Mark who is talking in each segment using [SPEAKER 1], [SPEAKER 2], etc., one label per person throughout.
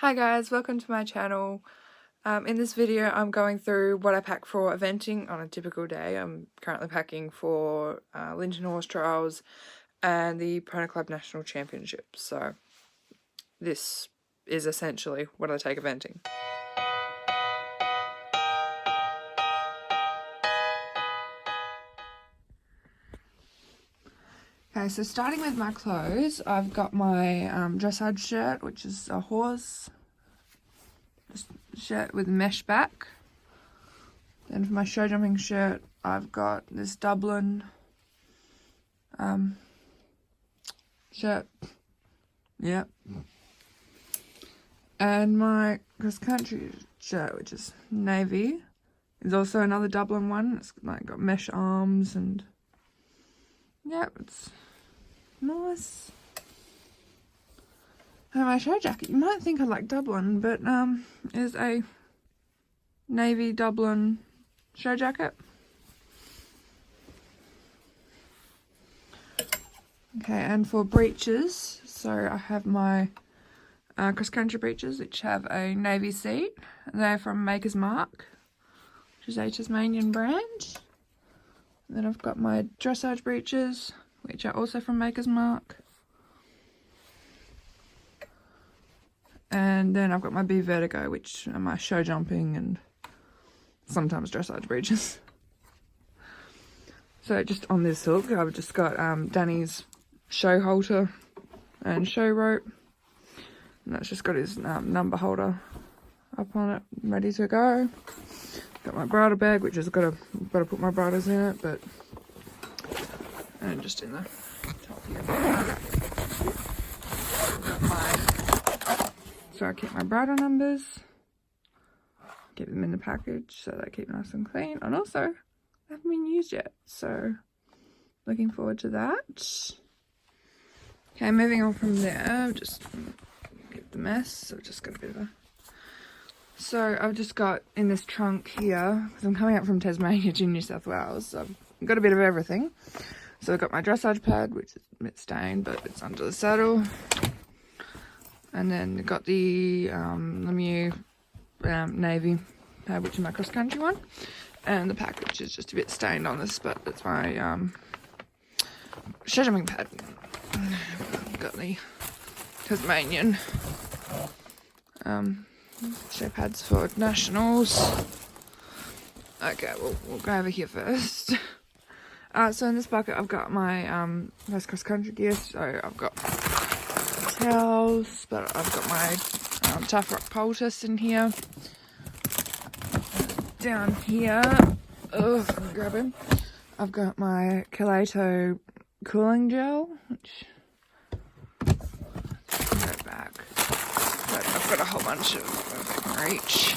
[SPEAKER 1] Hi guys, welcome to my channel. In this video I'm going through what I pack for eventing on a typical day. I'm currently packing for Linton Horse Trials and the Pony Club National Championships. So this is essentially what I take eventing. Okay, so starting with my clothes, I've got my dressage shirt, which is a horse shirt with mesh back. Then for my show jumping shirt, I've got this Dublin shirt. Yep. And my cross country shirt, which is navy, is also another Dublin one. It's like got mesh arms and yep, it's nice. And my show jacket, you might think I like Dublin, but is a navy Dublin show jacket. Okay, and for breeches, so I have my cross-country breeches, which have a navy seat. They're from Mack, which is a Tasmanian brand. And then I've got my dressage breeches, which are also from Maker's Mark. And then I've got my B Vertigo, which are my show jumping and sometimes dressage breeches. So just on this hook, I've just got Danny's show halter and show rope. And that's just got his number holder up on it, ready to go. Got my bridle bag, which has got to put my bridles in it, but and just in the top here. Got my, so I keep my bridle numbers, get them in the package so they keep nice and clean, and also they haven't been used yet, so looking forward to that. Okay, moving on from there, just get the mess. So I've just got a bit of a. So I've just got in this trunk here, because I'm coming up from Tasmania to New South Wales, so I've got a bit of everything. So I've got my dressage pad, which is a bit stained, but it's under the saddle. And then I've got the Lemieux navy pad, which is my cross-country one. And the pack, which is just a bit stained on this, but it's my show jumping pad. I've got the Tasmanian show pads for nationals. Okay, we'll go over here first. So in this bucket I've got my most cross-country gear. So I've got towels, but I've got my tough rock poultice in here. Down here, oh, grab him. I've got my Calato cooling gel, which go back. But I've got a whole bunch of, if I can reach,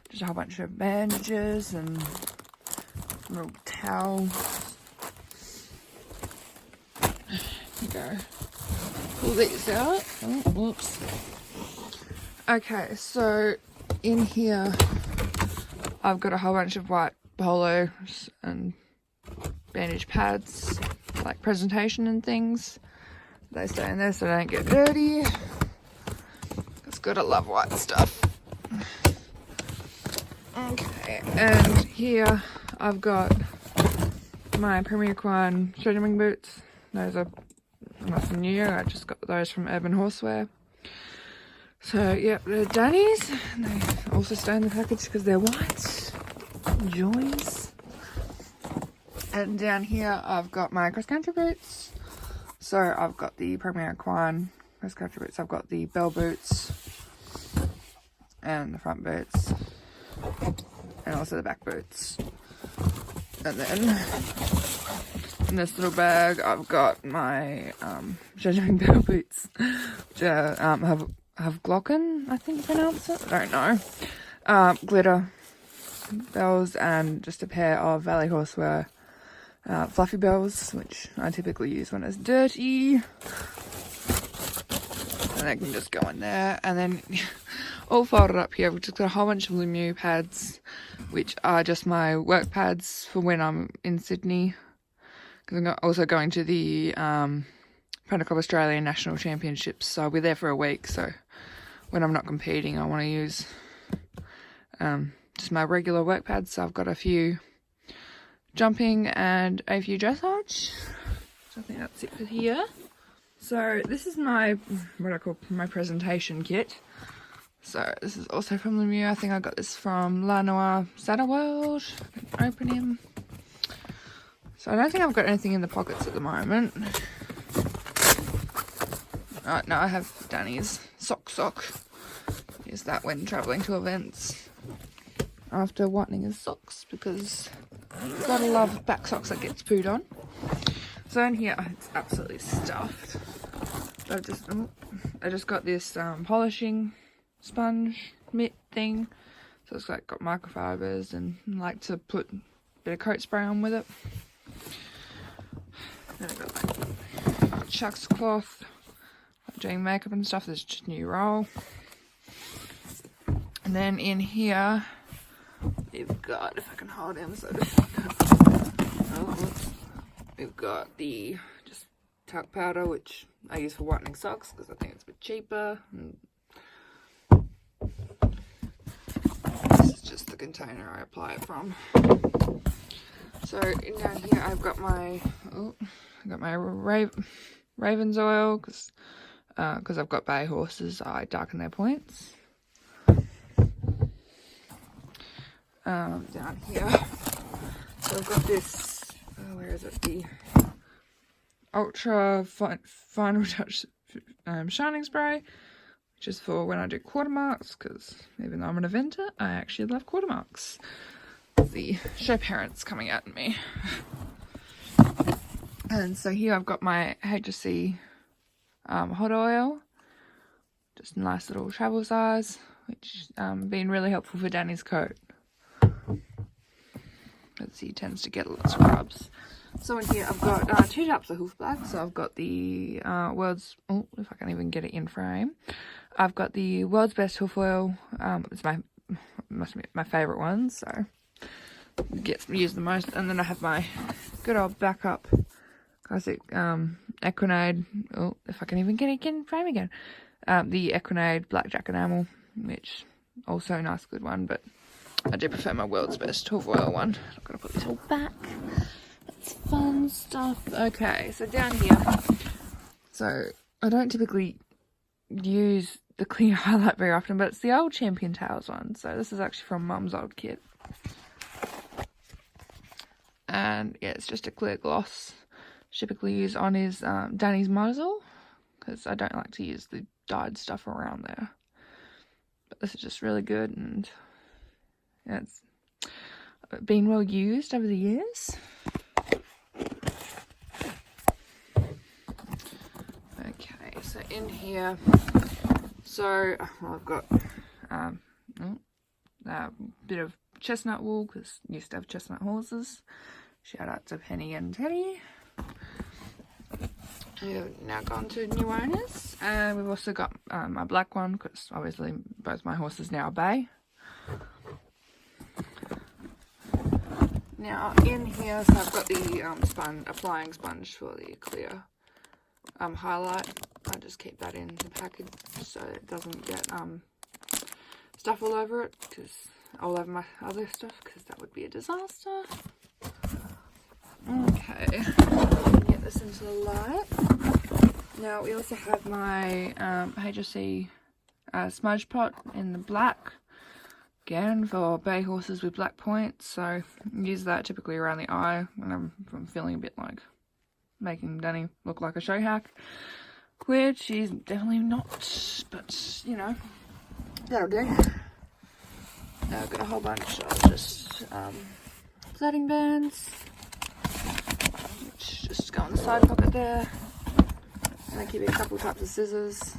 [SPEAKER 1] just a whole bunch of bandages and little towels. Go pull these out. Oh, whoops. Okay, so in here I've got a whole bunch of white polos and bandage pads, like presentation and things. They stay in there so they don't get dirty. It's good, I love white stuff. Okay, and here I've got my Premier Equine show jumping boots. Those are nice and new. I just got those from Urban Horsewear. So, yep, they're Danny's. They also stay in the package because they're white. Joys. And down here, I've got my cross-country boots. So, I've got the Premier Equine cross-country boots. I've got the bell boots and the front boots. And also the back boots. And then in this little bag, I've got my show jumping bell boots, which have Glocken, I think you pronounce it. I don't know. Glitter bells and just a pair of Valley Horsewear fluffy bells, which I typically use when it's dirty. And they can just go in there. And then all folded up here, we've just got a whole bunch of Lemieux pads, which are just my work pads for when I'm in Sydney. Because I'm also going to the Pony Club Australia National Championships, so I'll be there for a week, so when I'm not competing, I want to use just my regular work pads. So I've got a few jumping and a few dressage. So I think that's it for here. So this is my, what I call my presentation kit. So this is also from Lemieux. I think I got this from La Noire Saddle World. I can open him. So I don't think I've got anything in the pockets at the moment. No, I have Danny's sock. Use that when travelling to events. After whitening his socks, because gotta love back socks that gets pooed on. So in here, it's absolutely stuffed. I just got this polishing sponge mitt thing. So it's like got microfibers, and I like to put a bit of coat spray on with it. Then I got like Chuck's cloth, doing makeup and stuff. There's just new roll. And then in here, we've got, if I can hold him, so we've got the just talc powder, which I use for whitening socks because I think it's a bit cheaper. And this is just the container I apply it from. So down here I've got my Raven's oil because I've got bay horses. I darken their points. Down here, so I've got this, where is it, the Ultra Final Touch shining spray, which is for when I do quarter marks, because even though I'm an eventer, I actually love quarter marks. The show parents coming at me. And so here I've got my HSC hot oil, just a nice little travel size, which been really helpful for Danny's coat. He tends to get a lot of scrubs. So in here I've got 2 types of hoof black. So I've got the world's, if I can even get it in frame, I've got the world's best hoof oil. It's must be my favourite one, so it gets used the most. And then I have my good old backup classic Equinade. If I can even get it in frame again, the Equinade blackjack enamel, which also a nice good one, but I do prefer my world's best hoof oil one. I've got to put this all back. That's fun stuff. Okay, so down here, so I don't typically use the clear highlight very often, but it's the old Champion Tales one. So this is actually from Mum's old kit. And yeah, it's just a clear gloss. Typically use on his Danny's muzzle, because I don't like to use the dyed stuff around there. But this is just really good, and it's been well used over the years. Okay, so in here, so I've got a bit of chestnut wool, because I used to have chestnut horses. Shout out to Penny and Teddy. We've now gone to new owners, and we've also got my black one, because obviously both my horses now are bay. Now in here, so I've got the applying sponge for the clear highlight. I just keep that in the package so it doesn't get stuff all over it, all over my other stuff, because that would be a disaster. Okay, get this into the light. Now we also have my HSC smudge pot in the black. Again, for bay horses with black points, so I use that typically around the eye when I'm feeling a bit like making Danny look like a show hack, which he's definitely not, but you know, that'll do. Now I've got a whole bunch of just plaiting bands, which just go in the side pocket there, and I keep a couple types of scissors.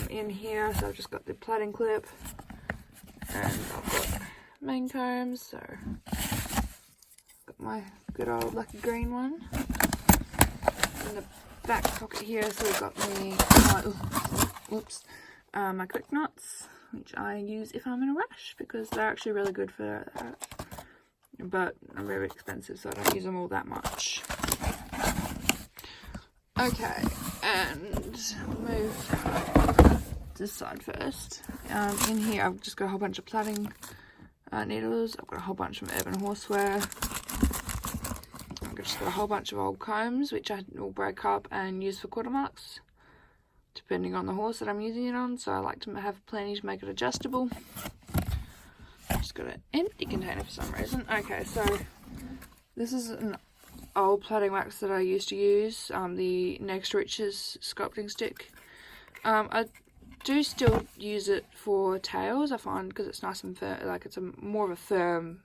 [SPEAKER 1] In here, so I've just got the plaiting clip, and I've got mane combs, so got my good old lucky green one. In the back pocket here, so we've got my quick knots, which I use if I'm in a rush, because they're actually really good for that, but they're very expensive, so I don't use them all that much. Okay, And move this side first. In here I've just got a whole bunch of plaiting needles. I've got a whole bunch from Urban Horseware. I've just got a whole bunch of old combs which I will break up and use for quarter marks depending on the horse that I'm using it on. So I like to have plenty to make it adjustable. I've just got an empty container for some reason. Okay, so this is an old plaiting wax that I used to use, the Next Riches sculpting stick. I do still use it for tails, I find, because it's nice and firm, like it's more of a firm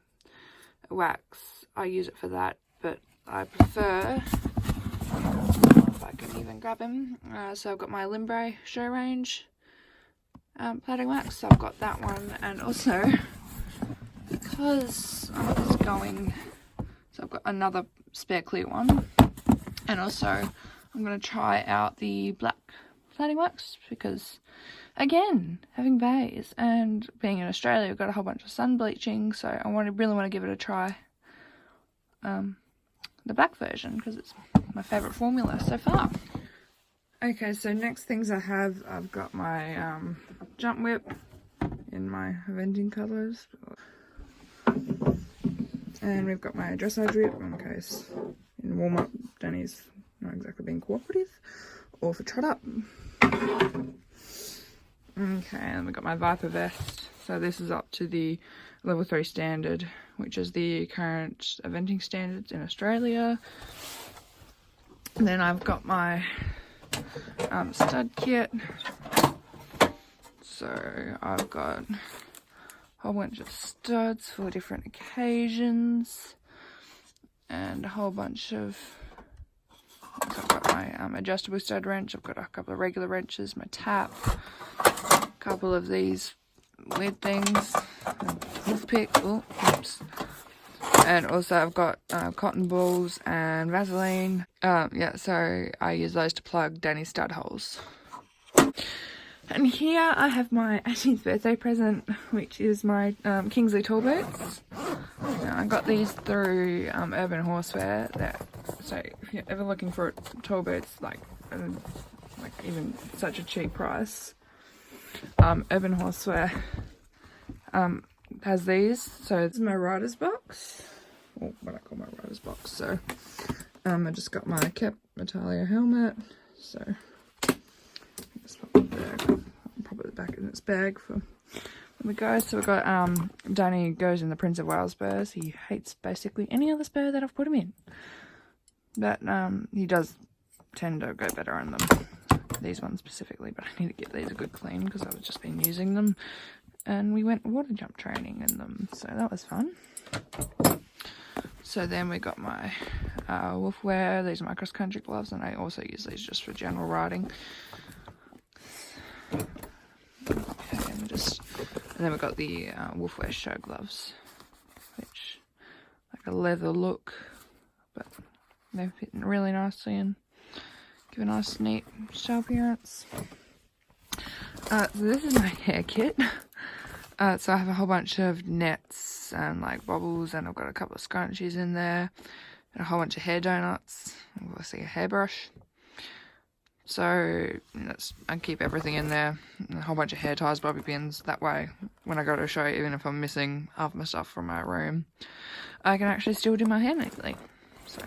[SPEAKER 1] wax. I use it for that, but I prefer, if I can even grab him, so I've got my Limbre show range plaiting wax, so I've got that one, and also, because I'm just going, so I've got another spare clear one, and also I'm going to try out the black plaiting wax because, again, having bays and being in Australia, we've got a whole bunch of sun bleaching, so I really want to give it a try. The black version because it's my favourite formula so far. Okay, so next things I've got my jump whip in my eventing colours, and we've got my dressage whip in case in warm up Danny's not exactly being cooperative, or for trot up. Okay, and we've got my Viper vest. So this is up to the level 3 standard, which is the current eventing standards in Australia. And then I've got my stud kit. So I've got a whole bunch of studs for different occasions, and a whole bunch of, so I've got my adjustable stud wrench, I've got a couple of regular wrenches, my tap, a couple of these weird things, wolf pick, oh, oops. And also I've got cotton balls and Vaseline. Yeah, so I use those to plug Danny's stud holes. And here I have my 18th birthday present, which is my Kingsley tall boots. Now, I got these through Urban Horseware. So if you're ever looking for tall boots, like even such a cheap price, Urban Horseware has these. So this is my rider's box, or what I call my rider's box. So I just got my cap attire helmet. So just pop it there. Pop it back in its bag for when we go. So we've got Danny goes in the Prince of Wales spurs. He hates basically any other spur that I've put him in, but he does tend to go better on them, these ones specifically, but I need to get these a good clean because I've just been using them, and we went water jump training in them, so that was fun. So then we got my wolf wear. These are my cross country gloves, and I also use these just for general riding. Okay, and then we've got the wolf wear show gloves, which like a leather look, but they fit really nicely and give a nice neat show appearance. So this is my hair kit. So I have a whole bunch of nets and like bobbles, and I've got a couple of scrunchies in there, and a whole bunch of hair donuts, obviously a hairbrush. So I keep everything in there, and a whole bunch of hair ties, bobby pins. That way, when I go to a show, even if I'm missing half my stuff from my room, I can actually still do my hair neatly. So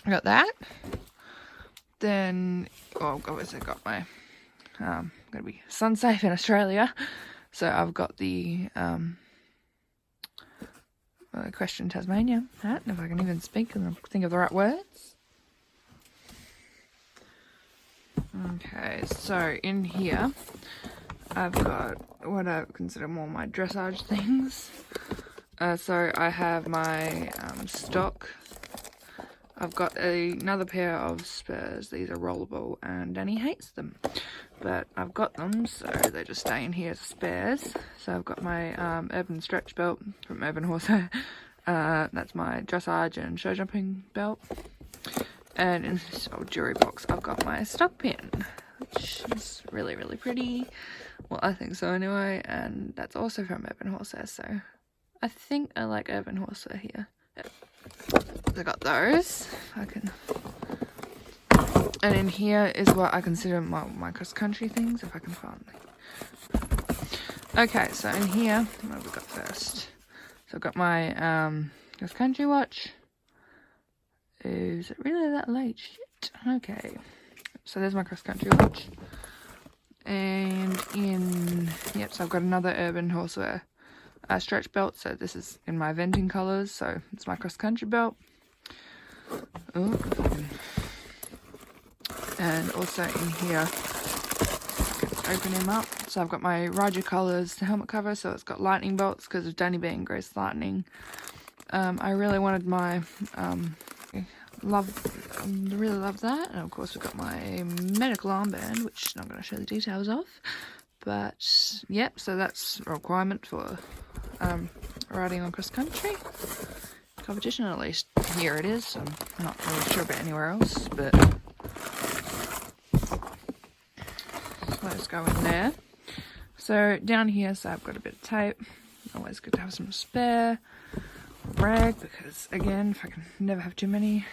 [SPEAKER 1] I got that. Then, well, obviously got my, gonna be sun safe in Australia. So I've got the Question Tasmania hat, if I can even speak and think of the right words. Okay, so in here I've got what I consider more my dressage things. So I have my stock. I've got another pair of spurs. These are rollerball, and Danny hates them, but I've got them, so they just stay in here as spares. So I've got my urban stretch belt from Urban Horseware. That's my dressage and show jumping belt. And in this old jewelry box, I've got my stock pin, which is really, really pretty. Well, I think so anyway. And that's also from Urban Horseware, so I think I like Urban Horseware here. Yep. I got those. I can And in here is what I consider my cross-country things, if I can find them. Okay, so in here, what have we got first? So I've got my cross-country watch. Is it really that late? Shit. Okay. So there's my cross-country watch. And yep, so I've got another Urban Horsewear stretch belt. So this is in my venting colours. So it's my cross-country belt. Oh, and also in here, open him up. So I've got my Raja Colours helmet cover. So it's got lightning bolts because of Danny being Grace Lightning. I really wanted my really love that. And of course we've got my medical armband, which I'm not going to show the details of, but yep, so that's a requirement for riding on cross country competition. At least here it is. I'm not really sure about anywhere else, but let's go in there. So down here, so I've got a bit of tape. Always good to have some spare. Rag, because again, if I can never have too many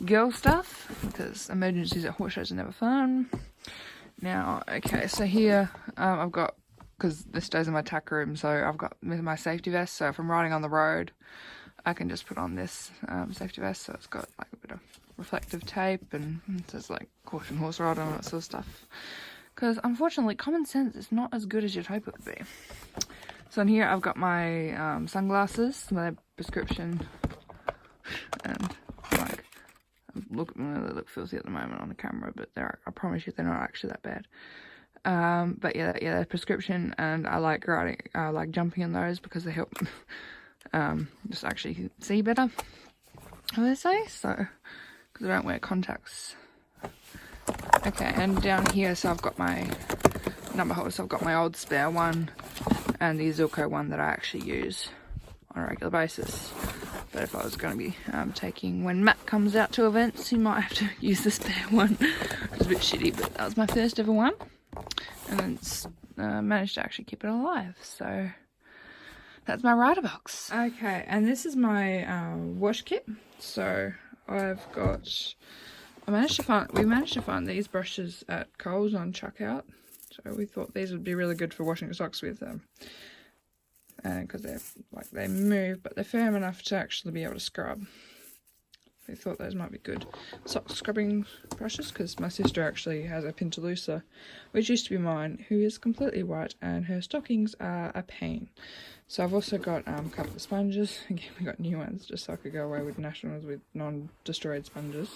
[SPEAKER 1] girl stuff, because emergencies at horse shows are never fun. Now, okay, so here I've got, because this stays in my tack room, so I've got my safety vest. So if I'm riding on the road, I can just put on this safety vest. So it's got like a bit of reflective tape, and it says like caution horse rider and all that sort of stuff. Because unfortunately, common sense is not as good as you'd hope it would be. So in here I've got my sunglasses, my prescription, and like, they look filthy at the moment on the camera, but I promise you they're not actually that bad. But yeah, they're prescription, and I like jumping in those because they help just actually see better, what do they say? So, because I don't wear contacts. Okay, and down here, so I've got my number holder, so I've got my old spare one, and the Zilko one that I actually use on a regular basis. But if I was going to be taking, when Mack comes out to events, he might have to use the spare one. It's a bit shitty, but that was my first ever one. And then managed to actually keep it alive. So that's my rider box. Okay, and this is my wash kit. So we managed to find these brushes at Coles on Chuckout. So we thought these would be really good for washing socks with them, because they move, but they're firm enough to actually be able to scrub. We thought those might be good sock scrubbing brushes, because my sister actually has a Pintaloosa, which used to be mine, who is completely white, and her stockings are a pain. So I've also got a couple of sponges. Again, we got new ones just so I could go away with nationals with non-destroyed sponges.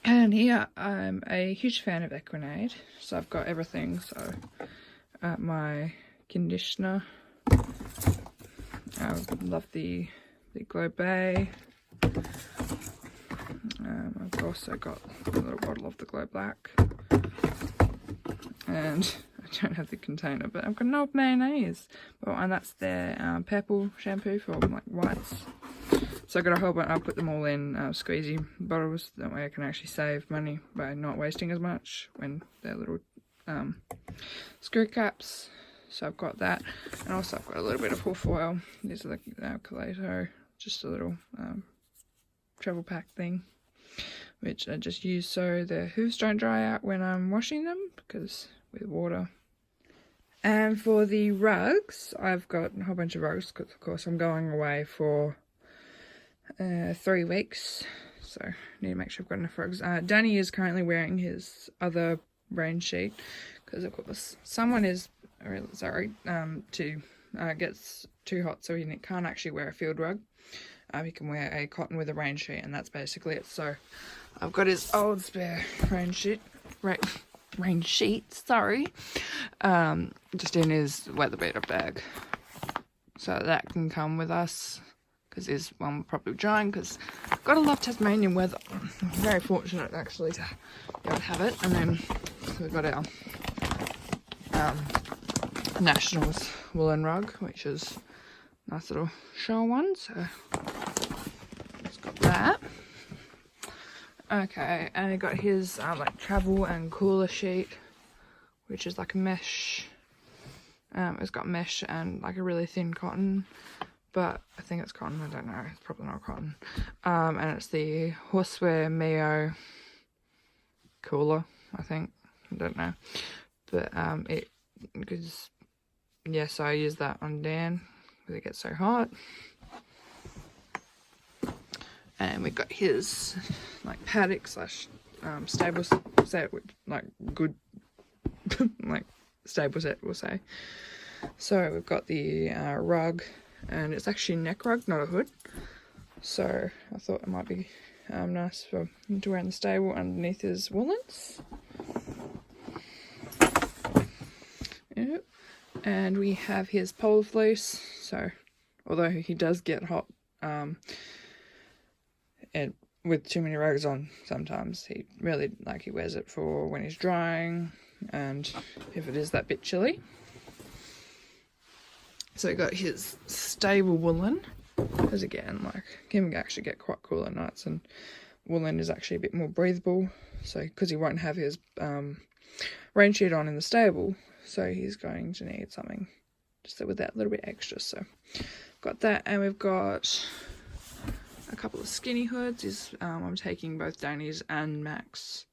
[SPEAKER 1] And here I'm a huge fan of Equinade, so I've got everything. So my conditioner, I love the Glow Bay. I've also got a little bottle of the Glow Black, and I don't have the container, but I've got an old mayonnaise, and that's their purple shampoo for like whites. So I got a whole bunch. I'll put them all in squeezy bottles. That way I can actually save money by not wasting as much when they're little screw caps. So I've got that, and also I've got a little bit of hoof oil. These are the Calato, just a little travel pack thing, which I just use so the hooves don't dry out when I'm washing them, because with water. And for the rugs, I've got a whole bunch of rugs, because of course I'm going away for 3 weeks, so I need to make sure I've got enough rugs. Danny is currently wearing his other rain sheet, because of course someone is really sorry gets too hot, so he can't actually wear a field rug. He can wear a cotton with a rain sheet, and that's basically it. So I've got his old spare rain sheet, sorry, just in his weather beater bag, so that can come with us, because his one will probably be drying, because gotta love Tasmanian weather. I'm very fortunate actually to be able to have it. And then we've got our Nationals woolen rug, which is a nice little shower one, so it's got that. Okay, and he got his like travel and cooler sheet, which is like a mesh. It's got mesh and like a really thin cotton, but I think it's cotton, I don't know, it's probably not cotton. And it's the Horsewear Mio cooler, I think. I don't know. But because yes, I use that on Dan because it gets so hot. And we got his like paddock slash stable set, like good like stable set, we'll say. So we've got the rug, and it's actually a neck rug, not a hood. So I thought it might be nice for him to wear in the stable underneath his woolens. Yep. And we have his pole fleece. So although he does get hot, and with too many rugs on, sometimes he really he wears it for when he's drying, and if it is that bit chilly. So we got his stable woolen, because again, can actually get quite cool at nights, and woolen is actually a bit more breathable. So because he won't have his rain sheet on in the stable, so he's going to need something just with that little bit extra. So got that, and we've got a couple of skinny hoods. I'm taking both Danny's and Mack's,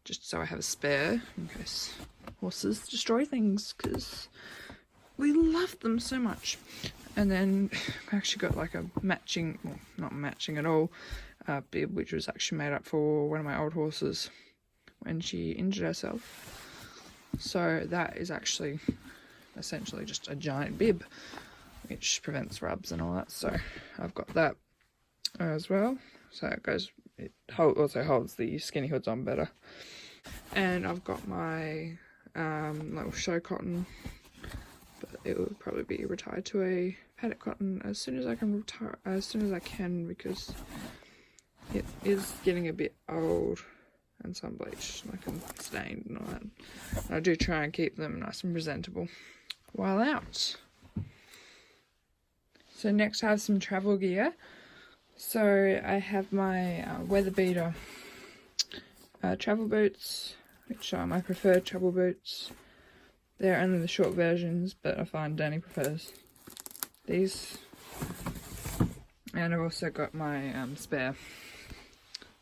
[SPEAKER 1] just so I have a spare in case horses destroy things, because we love them so much. And then I actually got like a matching, well, not matching at all, bib, which was actually made up for one of my old horses when she injured herself. So that is actually essentially just a giant bib, which prevents rubs and all that. So I've got that as well. So it also holds the skinny hoods on better. And I've got my little show cotton, but it will probably be retired to a paddock cotton as soon as I can, because it is getting a bit old and sun bleached, and stained and all that. And I do try and keep them nice and presentable while out. So next I have some travel gear. So I have my weather beater travel boots, which are my preferred travel boots. They're only the short versions, but I find Danny prefers these. And I've also got my spare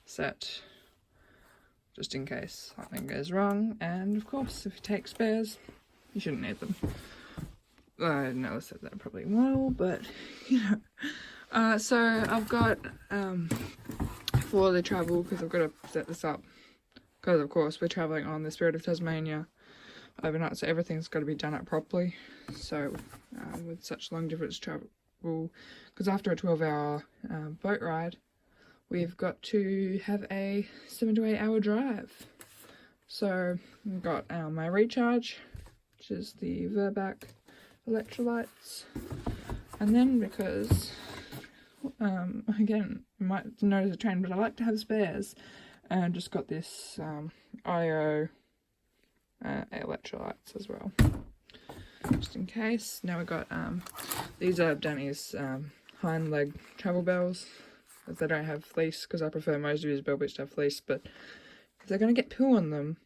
[SPEAKER 1] set, just in case something goes wrong. And of course, if you take spares, you shouldn't need them. I know I said that probably will, but you know. So I've got for the travel, because I've got to set this up, because of course we're travelling on the Spirit of Tasmania overnight, so everything's got to be done up properly. So with such long distance travel, because after a 12-hour boat ride, we've got to have a 7 to 8 hour drive. So I've got my recharge, which is the Verbac electrolytes, and then because again, you might notice a trend, but I like to have spares, and just got this IO electrolytes as well, just in case. Now we've got these are Danny's hind leg travel bells, as they don't have fleece, because I prefer most of his bell boots to have fleece, but if they're going to get pill on them,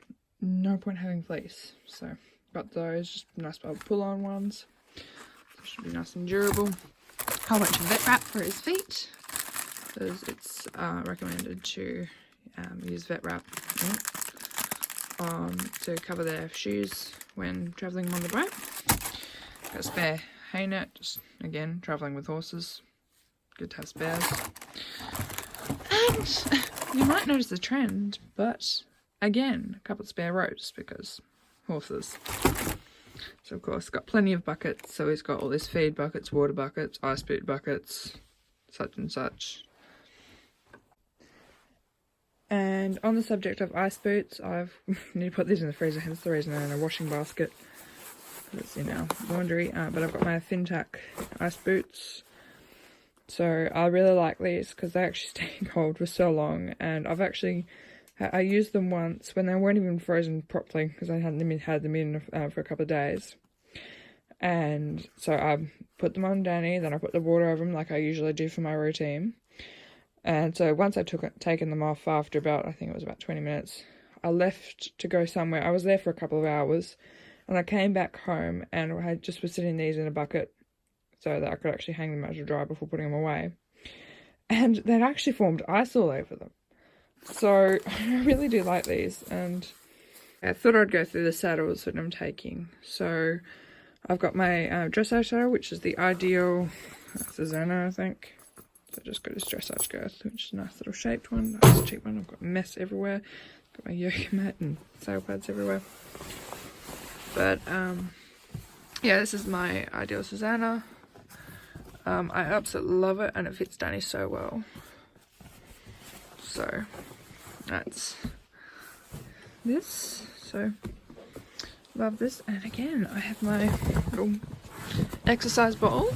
[SPEAKER 1] no point having fleece. So got those, just nice pull on ones, so should be nice and durable. A whole bunch of vet wrap for his feet, because it's recommended to use vet wrap to cover their shoes when travelling on the boat. Got a spare hay net, just again travelling with horses, good to have spares. And you might notice the trend, but again, a couple of spare ropes, because horses. So of course, got plenty of buckets, so he's got all these feed buckets, water buckets, ice boot buckets, such and such. And on the subject of ice boots, I've need to put these in the freezer, hence the reason they're in a washing basket. It's in our laundry, but I've got my Tack ice boots. So I really like these because they actually stay cold for so long, and I used them once when they weren't even frozen properly, because I hadn't had them in for a couple of days. And so I put them on Danny, then I put the water over them like I usually do for my routine. And so once I'd taken them off after about, I think it was about 20 minutes, I left to go somewhere. I was there for a couple of hours, and I came back home, and I just was sitting these in a bucket so that I could actually hang them out to dry before putting them away. And they'd actually formed ice all over them. So I really do like these, and I thought I'd go through the saddles that I'm taking. So I've got my dressage saddle, which is the Ideal Susanna, I think. So I just got this dressage girth, which is a nice little shaped one. Nice cheap one. I've got a mess everywhere. Got my yoga mat and sail pads everywhere. But yeah, this is my Ideal Susanna. I absolutely love it, and it fits Danny so well. So that's this. So love this. And again, I have my little exercise ball,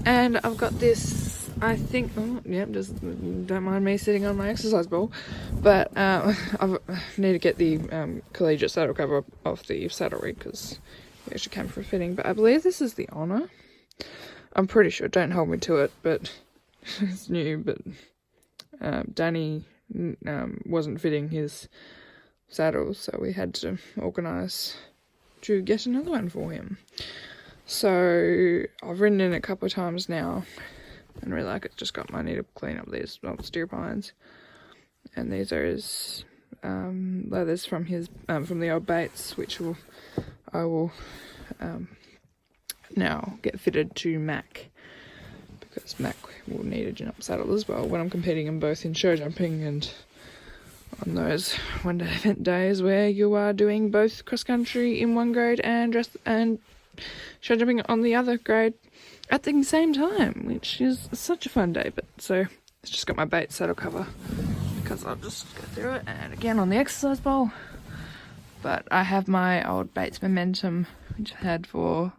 [SPEAKER 1] and I've got this, I think, oh yeah, just don't mind me sitting on my exercise ball, but I need to get the collegiate saddle cover off the saddle rig because it actually came for a fitting. But I believe this is the Honor. I'm pretty sure, don't hold me to it, but it's new. But Danny wasn't fitting his saddle, so we had to organise to get another one for him. So I've ridden in a couple of times now and really like it. Just I need to clean up these old steer pines, and these are his leathers from his from the old Bates, which I will now get fitted to Mack, because Mack will need a jump saddle as well when I'm competing in both in show jumping and on those one day event days where you are doing both cross country in one grade and show jumping on the other grade at the same time, which is such a fun day. But so it's just got my Bates saddle cover because I'll just go through it, and again on the exercise bowl. But I have my old Bates Momentum, which I had for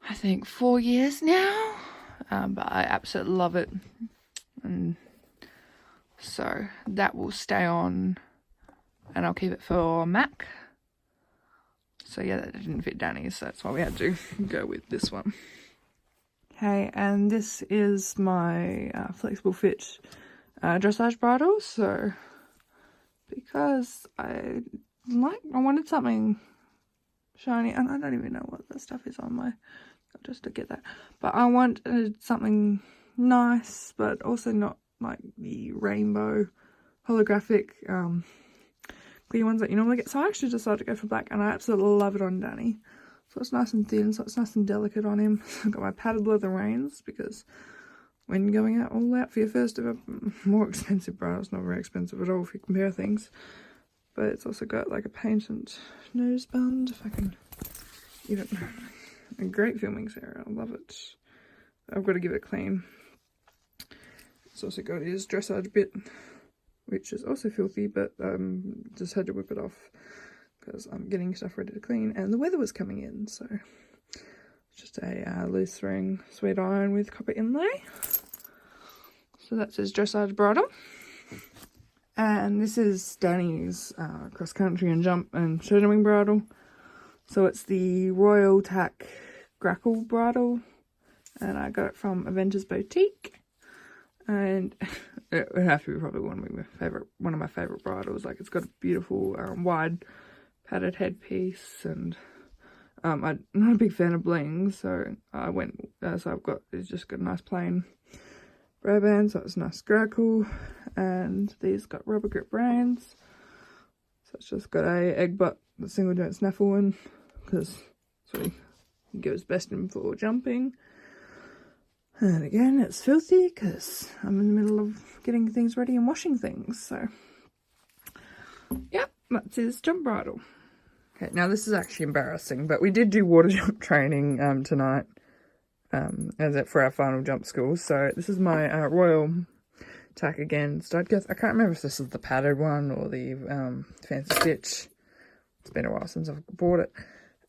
[SPEAKER 1] I think 4 years now, but I absolutely love it, and so that will stay on, and I'll keep it for Mack. So yeah, that didn't fit Danny's, so that's why we had to go with this one. Okay, and this is my flexible fit dressage bridle. So because I wanted something shiny, and I don't even know what that stuff is on my, just to get that, but I wanted something nice, but also not like the rainbow holographic clear ones that you normally get. So I actually decided to go for black, and I absolutely love it on Danny. So it's nice and thin, so it's nice and delicate on him. I've got my padded leather reins, because when going out all out for your first ever, more expensive bridle, it's not very expensive at all if you compare things. But it's also got like a patent nose band, if I can even, a great filming Sarah, I love it. I've got to give it a clean. It's also got his dressage bit, which is also filthy, but just had to whip it off because I'm getting stuff ready to clean, and the weather was coming in, so it's just a loose ring sweet iron with copper inlay. So that's his dressage bridle. And this is Danny's cross country and jump and show jumping bridle. So it's the Royal Tack Grackle bridle, and I got it from Avengers Boutique. And it would have to be probably one of my favorite bridles. Like, it's got a beautiful wide padded headpiece, and I'm not a big fan of bling, so I went. So it's just got a nice plain bra band, so it's nice grackle, and these got rubber grip reins. So it's just got a egg butt, the single joint snaffle one, because that's what he goes best in for jumping. And again, it's filthy because I'm in the middle of getting things ready and washing things. So, yep, that's his jump bridle. Okay, now this is actually embarrassing, but we did do water jump training tonight for our final jump school. So this is my Royal Tack again stud girth. I can't remember if this is the padded one or the fancy stitch. It's been a while since I've bought it,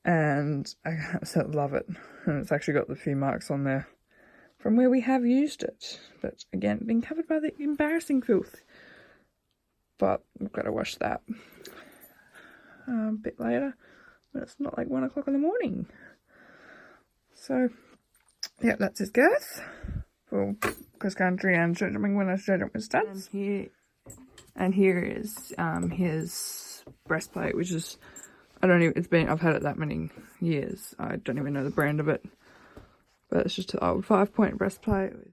[SPEAKER 1] and I absolutely love it. And it's actually got the few marks on there from where we have used it, but again, been covered by the embarrassing filth. But we've got to wash that a bit later, but it's not like 1 o'clock in the morning. So, yeah, that's his girth for cross country and show jumping when I show jump with studs. And here is his breastplate, which is, I've had it that many years. I don't even know the brand of it. But it's just an old 5-point breastplate with